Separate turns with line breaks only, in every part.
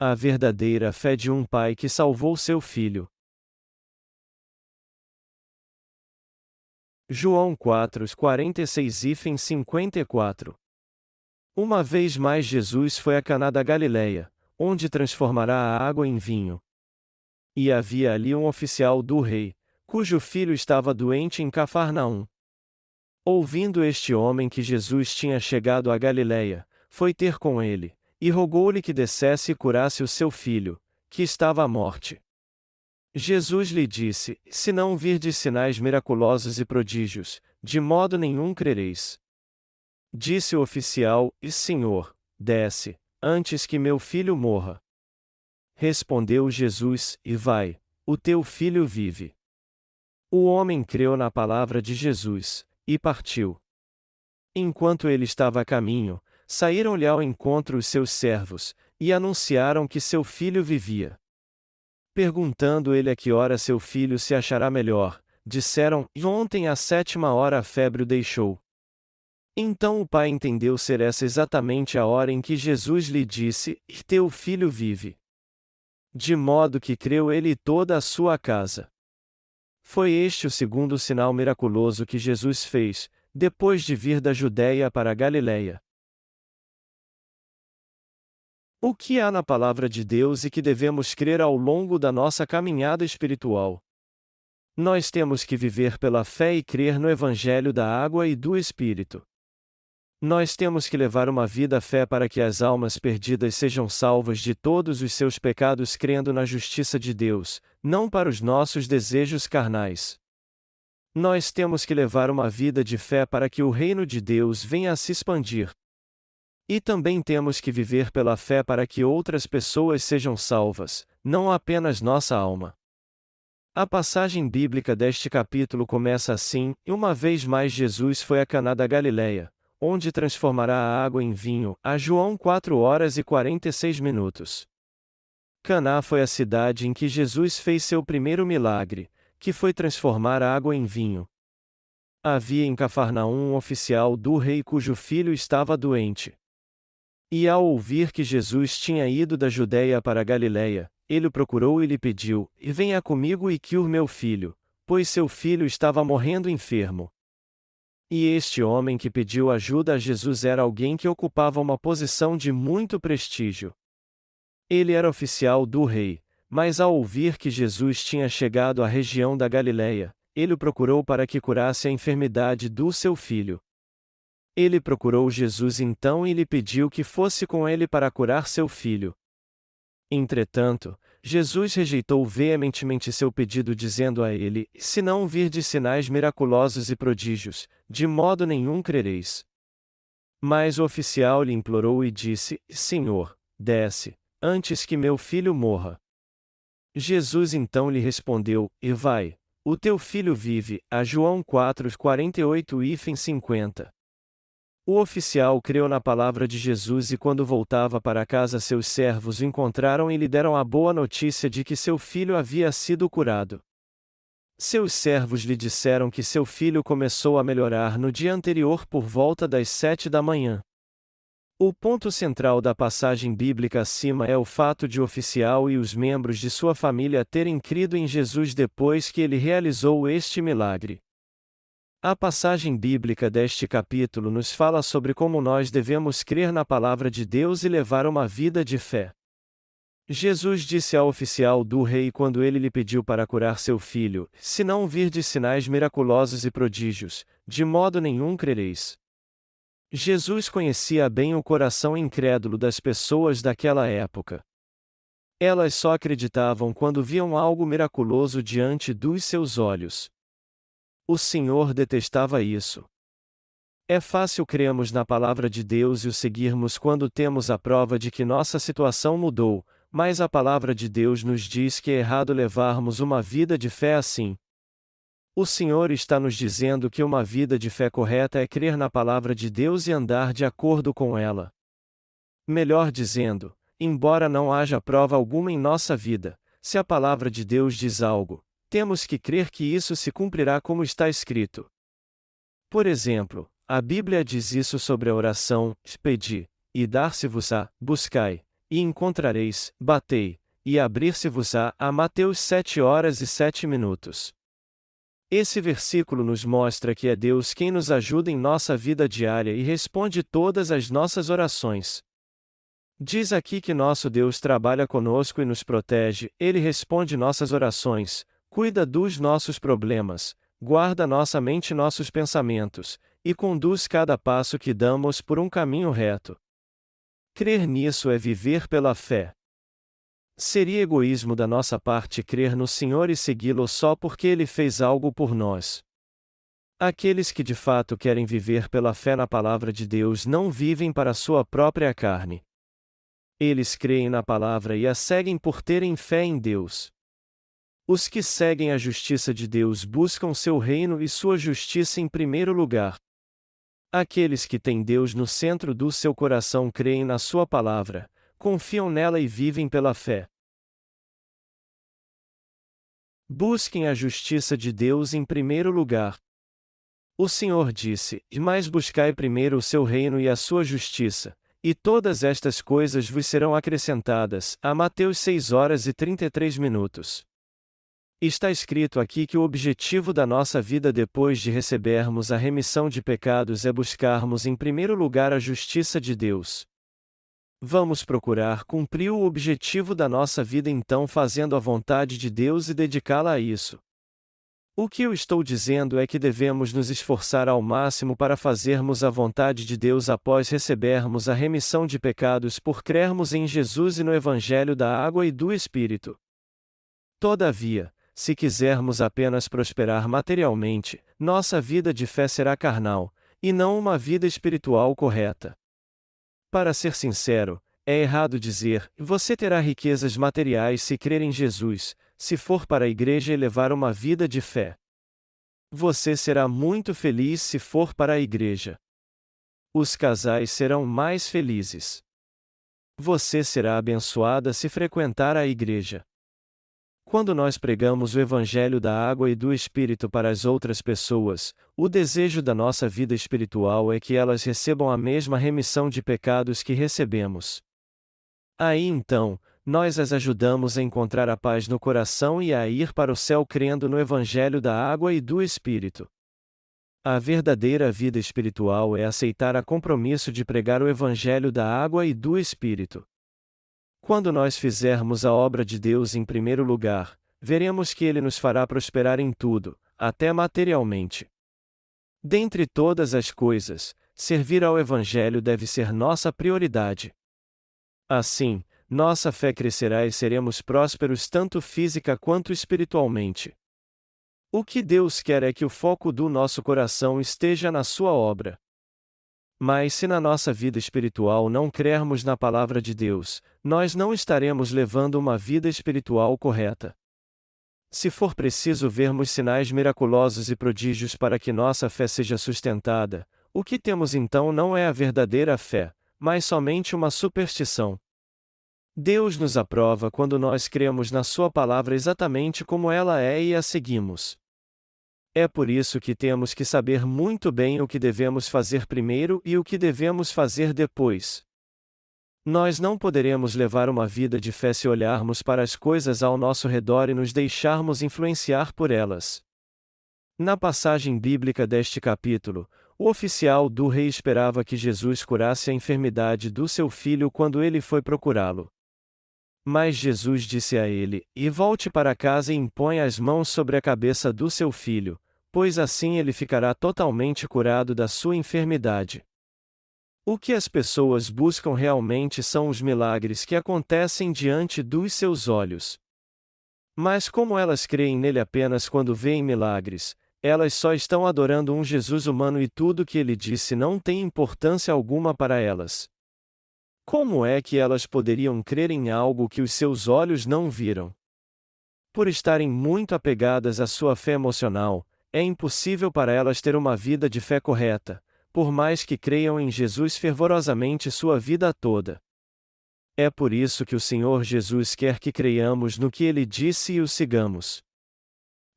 A verdadeira fé de um pai que salvou seu filho. João 4:46-54. Uma vez mais Jesus foi a Caná da Galileia, onde transformará a água em vinho. E havia ali um oficial do rei, cujo filho estava doente em Cafarnaum. Ouvindo este homem que Jesus tinha chegado a Galileia, foi ter com ele, e rogou-lhe que descesse e curasse o seu filho, que estava à morte. Jesus lhe disse: Se não virdes sinais miraculosos e prodígios, de modo nenhum crereis. Disse o oficial: Senhor, desce, antes que meu filho morra. Respondeu Jesus: E vai, o teu filho vive. O homem creu na palavra de Jesus, e partiu. Enquanto ele estava a caminho, saíram-lhe ao encontro os seus servos, e anunciaram que seu filho vivia. Perguntando ele a que hora seu filho se achará melhor, disseram: Ontem à 7ª hora a febre o deixou. Então o pai entendeu ser essa exatamente a hora em que Jesus lhe disse: Teu filho vive. De modo que creu ele e toda a sua casa. Foi este o segundo sinal miraculoso que Jesus fez, depois de vir da Judéia para a Galiléia. O que há na palavra de Deus e que devemos crer ao longo da nossa caminhada espiritual? Nós temos que viver pela fé e crer no Evangelho da água e do Espírito. Nós temos que levar uma vida à fé para que as almas perdidas sejam salvas de todos os seus pecados crendo na justiça de Deus, não para os nossos desejos carnais. Nós temos que levar uma vida de fé para que o reino de Deus venha a se expandir. E também temos que viver pela fé para que outras pessoas sejam salvas, não apenas nossa alma. A passagem bíblica deste capítulo começa assim: E uma vez mais Jesus foi a Caná da Galileia, onde transformará a água em vinho, a João 4:46. Caná foi a cidade em que Jesus fez seu primeiro milagre, que foi transformar a água em vinho. Havia em Cafarnaum um oficial do rei cujo filho estava doente. E ao ouvir que Jesus tinha ido da Judéia para a Galiléia, ele o procurou e lhe pediu: Venha comigo e cure meu filho, pois seu filho estava morrendo enfermo. E este homem que pediu ajuda a Jesus era alguém que ocupava uma posição de muito prestígio. Ele era oficial do rei, mas ao ouvir que Jesus tinha chegado à região da Galiléia, ele o procurou para que curasse a enfermidade do seu filho. Ele procurou Jesus então e lhe pediu que fosse com ele para curar seu filho. Entretanto, Jesus rejeitou veementemente seu pedido dizendo a ele: Se não virdes sinais miraculosos e prodígios, de modo nenhum crereis. Mas o oficial lhe implorou e disse: Senhor, desce, antes que meu filho morra. Jesus então lhe respondeu: E vai, o teu filho vive. A João 4:48-50. O oficial creu na palavra de Jesus e quando voltava para casa seus servos o encontraram e lhe deram a boa notícia de que seu filho havia sido curado. Seus servos lhe disseram que seu filho começou a melhorar no dia anterior por volta das 7 da manhã. O ponto central da passagem bíblica acima é o fato de o oficial e os membros de sua família terem crido em Jesus depois que ele realizou este milagre. A passagem bíblica deste capítulo nos fala sobre como nós devemos crer na palavra de Deus e levar uma vida de fé. Jesus disse ao oficial do rei quando ele lhe pediu para curar seu filho: Se não virdes sinais miraculosos e prodígios, de modo nenhum crereis. Jesus conhecia bem o coração incrédulo das pessoas daquela época. Elas só acreditavam quando viam algo miraculoso diante dos seus olhos. O Senhor detestava isso. É fácil crermos na palavra de Deus e o seguirmos quando temos a prova de que nossa situação mudou, mas a palavra de Deus nos diz que é errado levarmos uma vida de fé assim. O Senhor está nos dizendo que uma vida de fé correta é crer na palavra de Deus e andar de acordo com ela. Melhor dizendo, embora não haja prova alguma em nossa vida, se a palavra de Deus diz algo, temos que crer que isso se cumprirá como está escrito. Por exemplo, a Bíblia diz isso sobre a oração: Pedi, e dar-se-vos-á, buscai, e encontrareis, batei, e abrir-se-vos-á. Mateus 7h07. Esse versículo nos mostra que é Deus quem nos ajuda em nossa vida diária e responde todas as nossas orações. Diz aqui que nosso Deus trabalha conosco e nos protege, Ele responde nossas orações, cuida dos nossos problemas, guarda nossa mente e nossos pensamentos, e conduz cada passo que damos por um caminho reto. Crer nisso é viver pela fé. Seria egoísmo da nossa parte crer no Senhor e segui-lo só porque Ele fez algo por nós. Aqueles que de fato querem viver pela fé na palavra de Deus não vivem para sua própria carne. Eles creem na palavra e a seguem por terem fé em Deus. Os que seguem a justiça de Deus buscam seu reino e sua justiça em primeiro lugar. Aqueles que têm Deus no centro do seu coração creem na sua palavra, confiam nela e vivem pela fé. Busquem a justiça de Deus em primeiro lugar. O Senhor disse: "Mas buscai primeiro o seu reino e a sua justiça, e todas estas coisas vos serão acrescentadas." Mateus 6h33. Está escrito aqui que o objetivo da nossa vida depois de recebermos a remissão de pecados é buscarmos em primeiro lugar a justiça de Deus. Vamos procurar cumprir o objetivo da nossa vida então fazendo a vontade de Deus e dedicá-la a isso. O que eu estou dizendo é que devemos nos esforçar ao máximo para fazermos a vontade de Deus após recebermos a remissão de pecados por crermos em Jesus e no Evangelho da Água e do Espírito. Todavia, se quisermos apenas prosperar materialmente, nossa vida de fé será carnal, e não uma vida espiritual correta. Para ser sincero, é errado dizer: "Você terá riquezas materiais se crer em Jesus", se for para a igreja e levar uma vida de fé. Você será muito feliz se for para a igreja. Os casais serão mais felizes. Você será abençoada se frequentar a igreja. Quando nós pregamos o Evangelho da Água e do Espírito para as outras pessoas, o desejo da nossa vida espiritual é que elas recebam a mesma remissão de pecados que recebemos. Aí então, nós as ajudamos a encontrar a paz no coração e a ir para o céu crendo no Evangelho da Água e do Espírito. A verdadeira vida espiritual é aceitar a compromisso de pregar o Evangelho da Água e do Espírito. Quando nós fizermos a obra de Deus em primeiro lugar, veremos que Ele nos fará prosperar em tudo, até materialmente. Dentre todas as coisas, servir ao Evangelho deve ser nossa prioridade. Assim, nossa fé crescerá e seremos prósperos tanto física quanto espiritualmente. O que Deus quer é que o foco do nosso coração esteja na sua obra. Mas se na nossa vida espiritual não crermos na palavra de Deus, nós não estaremos levando uma vida espiritual correta. Se for preciso vermos sinais miraculosos e prodígios para que nossa fé seja sustentada, o que temos então não é a verdadeira fé, mas somente uma superstição. Deus nos aprova quando nós cremos na sua palavra exatamente como ela é e a seguimos. É por isso que temos que saber muito bem o que devemos fazer primeiro e o que devemos fazer depois. Nós não poderemos levar uma vida de fé se olharmos para as coisas ao nosso redor e nos deixarmos influenciar por elas. Na passagem bíblica deste capítulo, o oficial do rei esperava que Jesus curasse a enfermidade do seu filho quando ele foi procurá-lo. Mas Jesus disse a ele: "E volte para casa e imponha as mãos sobre a cabeça do seu filho, pois assim ele ficará totalmente curado da sua enfermidade." O que as pessoas buscam realmente são os milagres que acontecem diante dos seus olhos. Mas como elas creem nele apenas quando veem milagres, elas só estão adorando um Jesus humano e tudo que ele disse não tem importância alguma para elas. Como é que elas poderiam crer em algo que os seus olhos não viram? Por estarem muito apegadas à sua fé emocional, é impossível para elas ter uma vida de fé correta, por mais que creiam em Jesus fervorosamente sua vida toda. É por isso que o Senhor Jesus quer que creiamos no que ele disse e o sigamos.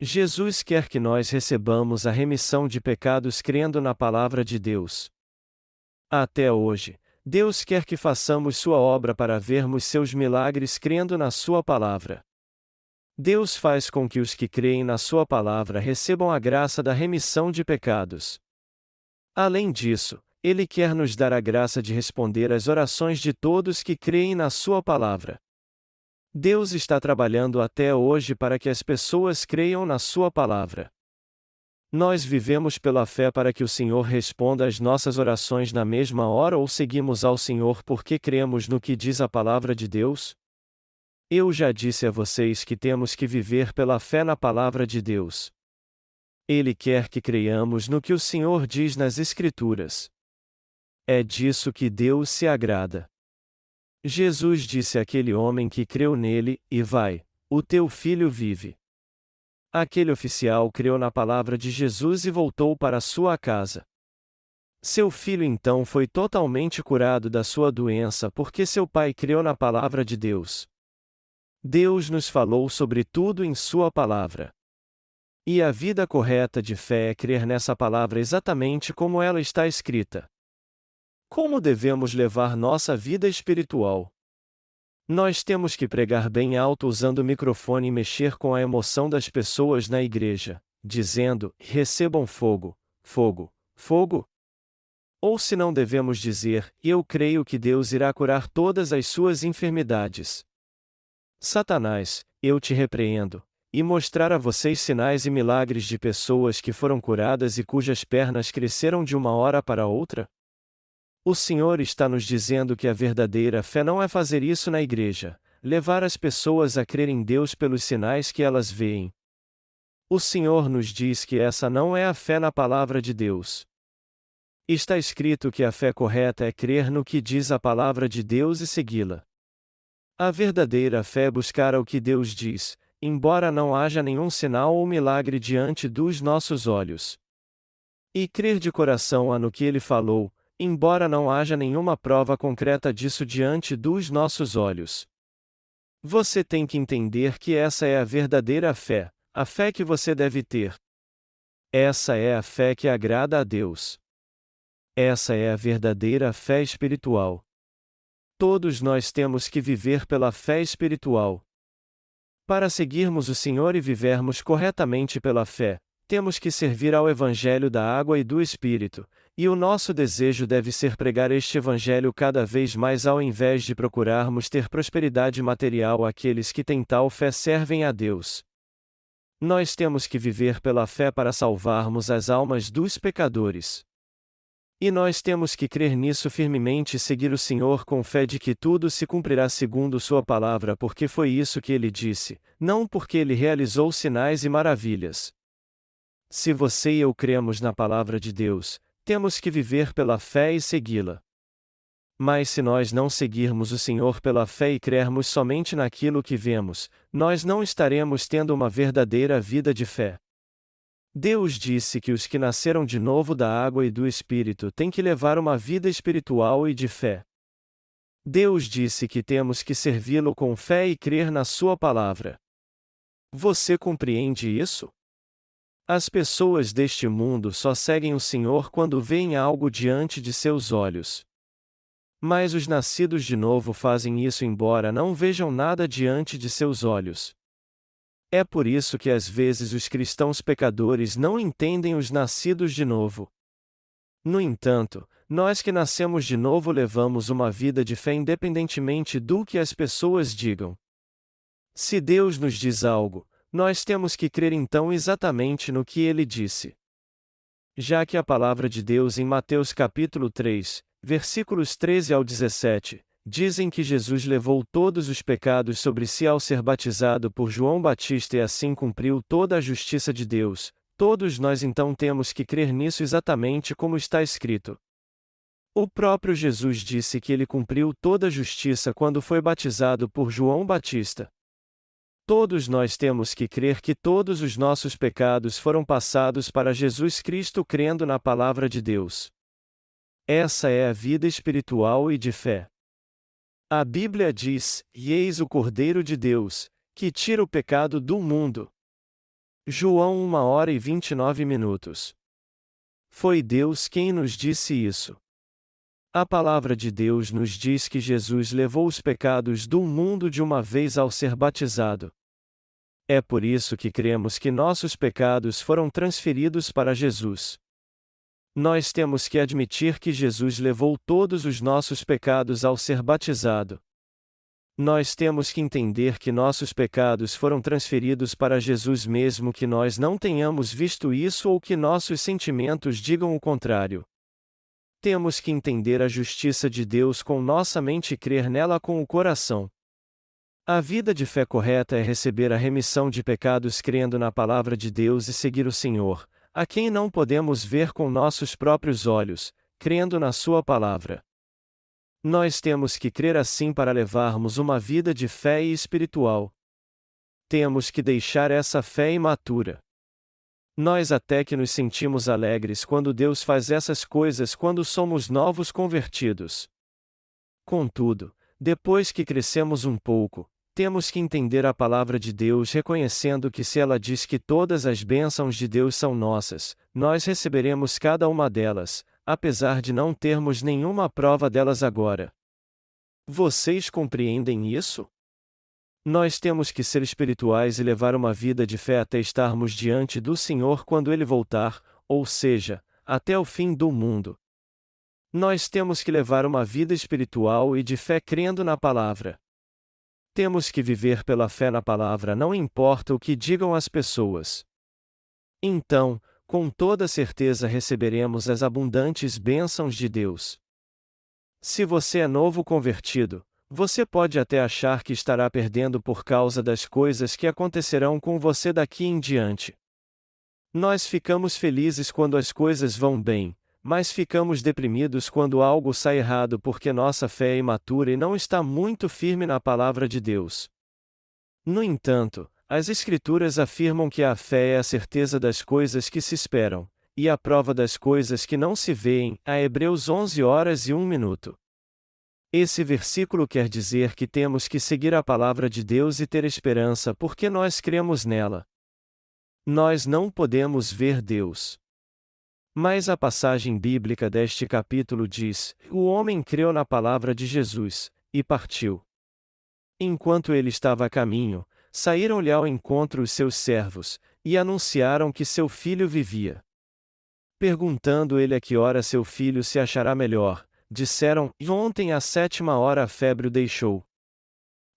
Jesus quer que nós recebamos a remissão de pecados crendo na palavra de Deus. Até hoje, Deus quer que façamos sua obra para vermos seus milagres crendo na sua palavra. Deus faz com que os que creem na sua palavra recebam a graça da remissão de pecados. Além disso, Ele quer nos dar a graça de responder às orações de todos que creem na sua palavra. Deus está trabalhando até hoje para que as pessoas creiam na sua palavra. Nós vivemos pela fé para que o Senhor responda às nossas orações na mesma hora ou seguimos ao Senhor porque cremos no que diz a palavra de Deus? Eu já disse a vocês que temos que viver pela fé na palavra de Deus. Ele quer que creiamos no que o Senhor diz nas Escrituras. É disso que Deus se agrada. Jesus disse àquele homem que creu nele: "E vai, o teu filho vive." Aquele oficial creu na palavra de Jesus e voltou para sua casa. Seu filho então foi totalmente curado da sua doença porque seu pai creu na palavra de Deus. Deus nos falou sobre tudo em sua palavra. E a vida correta de fé é crer nessa palavra exatamente como ela está escrita. Como devemos levar nossa vida espiritual? Nós temos que pregar bem alto usando o microfone e mexer com a emoção das pessoas na igreja, dizendo: "Recebam fogo, fogo, fogo"? Ou se não devemos dizer: "Eu creio que Deus irá curar todas as suas enfermidades"? Satanás, eu te repreendo, e mostrar a vocês sinais e milagres de pessoas que foram curadas e cujas pernas cresceram de uma hora para outra? O Senhor está nos dizendo que a verdadeira fé não é fazer isso na igreja, levar as pessoas a crer em Deus pelos sinais que elas veem. O Senhor nos diz que essa não é a fé na palavra de Deus. Está escrito que a fé correta é crer no que diz a palavra de Deus e segui-la. A verdadeira fé é buscar o que Deus diz, embora não haja nenhum sinal ou milagre diante dos nossos olhos. E crer de coração no que Ele falou, embora não haja nenhuma prova concreta disso diante dos nossos olhos. Você tem que entender que essa é a verdadeira fé, a fé que você deve ter. Essa é a fé que agrada a Deus. Essa é a verdadeira fé espiritual. Todos nós temos que viver pela fé espiritual. Para seguirmos o Senhor e vivermos corretamente pela fé, temos que servir ao Evangelho da água e do Espírito, e o nosso desejo deve ser pregar este Evangelho cada vez mais ao invés de procurarmos ter prosperidade material. Aqueles que têm tal fé servem a Deus. Nós temos que viver pela fé para salvarmos as almas dos pecadores. E nós temos que crer nisso firmemente e seguir o Senhor com fé de que tudo se cumprirá segundo Sua palavra, porque foi isso que Ele disse, não porque Ele realizou sinais e maravilhas. Se você e eu cremos na palavra de Deus, temos que viver pela fé e segui-la. Mas se nós não seguirmos o Senhor pela fé e crermos somente naquilo que vemos, nós não estaremos tendo uma verdadeira vida de fé. Deus disse que os que nasceram de novo da água e do Espírito têm que levar uma vida espiritual e de fé. Deus disse que temos que servi-lo com fé e crer na Sua palavra. Você compreende isso? As pessoas deste mundo só seguem o Senhor quando veem algo diante de seus olhos. Mas os nascidos de novo fazem isso embora não vejam nada diante de seus olhos. É por isso que às vezes os cristãos pecadores não entendem os nascidos de novo. No entanto, nós que nascemos de novo levamos uma vida de fé independentemente do que as pessoas digam. Se Deus nos diz algo, nós temos que crer então exatamente no que Ele disse. Já que a palavra de Deus em Mateus capítulo 3, versículos 13 ao 17, dizem que Jesus levou todos os pecados sobre si ao ser batizado por João Batista e assim cumpriu toda a justiça de Deus, todos nós então temos que crer nisso exatamente como está escrito. O próprio Jesus disse que ele cumpriu toda a justiça quando foi batizado por João Batista. Todos nós temos que crer que todos os nossos pecados foram passados para Jesus Cristo crendo na palavra de Deus. Essa é a vida espiritual e de fé. A Bíblia diz: "E eis o Cordeiro de Deus, que tira o pecado do mundo." João 1h29. Foi Deus quem nos disse isso. A palavra de Deus nos diz que Jesus levou os pecados do mundo de uma vez ao ser batizado. É por isso que cremos que nossos pecados foram transferidos para Jesus. Nós temos que admitir que Jesus levou todos os nossos pecados ao ser batizado. Nós temos que entender que nossos pecados foram transferidos para Jesus mesmo que nós não tenhamos visto isso ou que nossos sentimentos digam o contrário. Temos que entender a justiça de Deus com nossa mente e crer nela com o coração. A vida de fé correta é receber a remissão de pecados crendo na palavra de Deus e seguir o Senhor, a quem não podemos ver com nossos próprios olhos, crendo na sua palavra. Nós temos que crer assim para levarmos uma vida de fé e espiritual. Temos que deixar essa fé imatura. Nós até que nos sentimos alegres quando Deus faz essas coisas quando somos novos convertidos. Contudo, depois que crescemos um pouco, temos que entender a palavra de Deus reconhecendo que se ela diz que todas as bênçãos de Deus são nossas, nós receberemos cada uma delas, apesar de não termos nenhuma prova delas agora. Vocês compreendem isso? Nós temos que ser espirituais e levar uma vida de fé até estarmos diante do Senhor quando Ele voltar, ou seja, até o fim do mundo. Nós temos que levar uma vida espiritual e de fé crendo na palavra. Temos que viver pela fé na palavra, não importa o que digam as pessoas. Então, com toda certeza receberemos as abundantes bênçãos de Deus. Se você é novo convertido, você pode até achar que estará perdendo por causa das coisas que acontecerão com você daqui em diante. Nós ficamos felizes quando as coisas vão bem, mas ficamos deprimidos quando algo sai errado porque nossa fé é imatura e não está muito firme na palavra de Deus. No entanto, as Escrituras afirmam que a fé é a certeza das coisas que se esperam, e a prova das coisas que não se veem, a Hebreus 11h01. Esse versículo quer dizer que temos que seguir a palavra de Deus e ter esperança porque nós cremos nela. Nós não podemos ver Deus. Mas a passagem bíblica deste capítulo diz: o homem creu na palavra de Jesus, e partiu. Enquanto ele estava a caminho, saíram-lhe ao encontro os seus servos, e anunciaram que seu filho vivia. Perguntando ele a que hora seu filho se achará melhor, disseram: ontem à 7h a febre o deixou.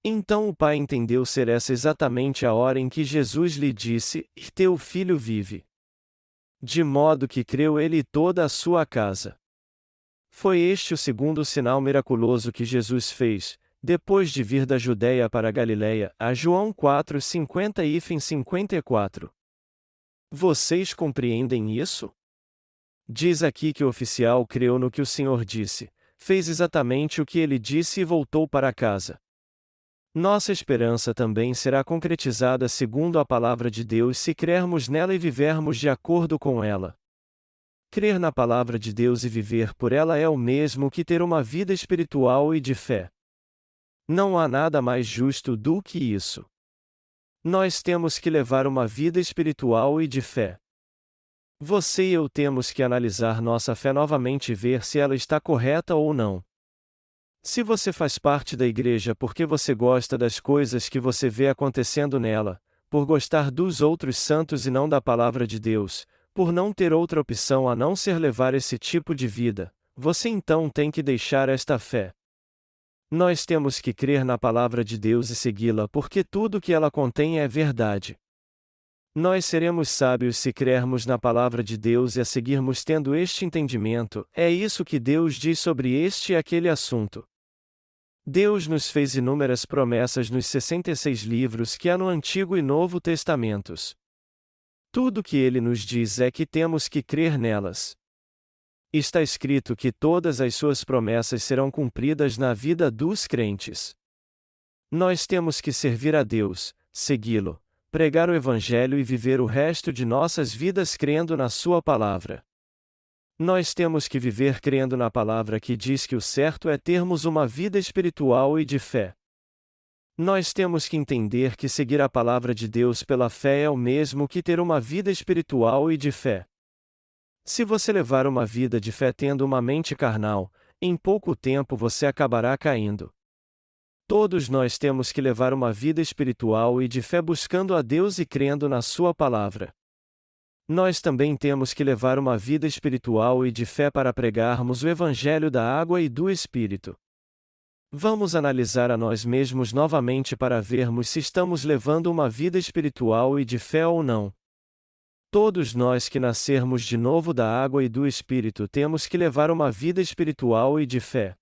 Então o pai entendeu ser essa exatamente a hora em que Jesus lhe disse: teu filho vive. De modo que creu ele e toda a sua casa. Foi este o segundo sinal miraculoso que Jesus fez, depois de vir da Judéia para a Galiléia, a João 4:50-54. Vocês compreendem isso? Diz aqui que o oficial creu no que o Senhor disse, fez exatamente o que ele disse e voltou para casa. Nossa esperança também será concretizada segundo a palavra de Deus se crermos nela e vivermos de acordo com ela. Crer na palavra de Deus e viver por ela é o mesmo que ter uma vida espiritual e de fé. Não há nada mais justo do que isso. Nós temos que levar uma vida espiritual e de fé. Você e eu temos que analisar nossa fé novamente e ver se ela está correta ou não. Se você faz parte da igreja porque você gosta das coisas que você vê acontecendo nela, por gostar dos outros santos e não da palavra de Deus, por não ter outra opção a não ser levar esse tipo de vida, você então tem que deixar esta fé. Nós temos que crer na palavra de Deus e segui-la porque tudo que ela contém é verdade. Nós seremos sábios se crermos na palavra de Deus e a seguirmos tendo este entendimento, é isso que Deus diz sobre este e aquele assunto. Deus nos fez inúmeras promessas nos 66 livros que há no Antigo e Novo Testamentos. Tudo que ele nos diz é que temos que crer nelas. Está escrito que todas as suas promessas serão cumpridas na vida dos crentes. Nós temos que servir a Deus, segui-lo, pregar o Evangelho e viver o resto de nossas vidas crendo na sua palavra. Nós temos que viver crendo na palavra que diz que o certo é termos uma vida espiritual e de fé. Nós temos que entender que seguir a palavra de Deus pela fé é o mesmo que ter uma vida espiritual e de fé. Se você levar uma vida de fé tendo uma mente carnal, Em pouco tempo você acabará caindo. Todos nós temos que levar uma vida espiritual e de fé buscando a Deus e crendo na Sua palavra. Nós também temos que levar uma vida espiritual e de fé para pregarmos o Evangelho da água e do Espírito. Vamos analisar a nós mesmos novamente para vermos se estamos levando uma vida espiritual e de fé ou não. Todos nós que nascermos de novo da água e do Espírito temos que levar uma vida espiritual e de fé.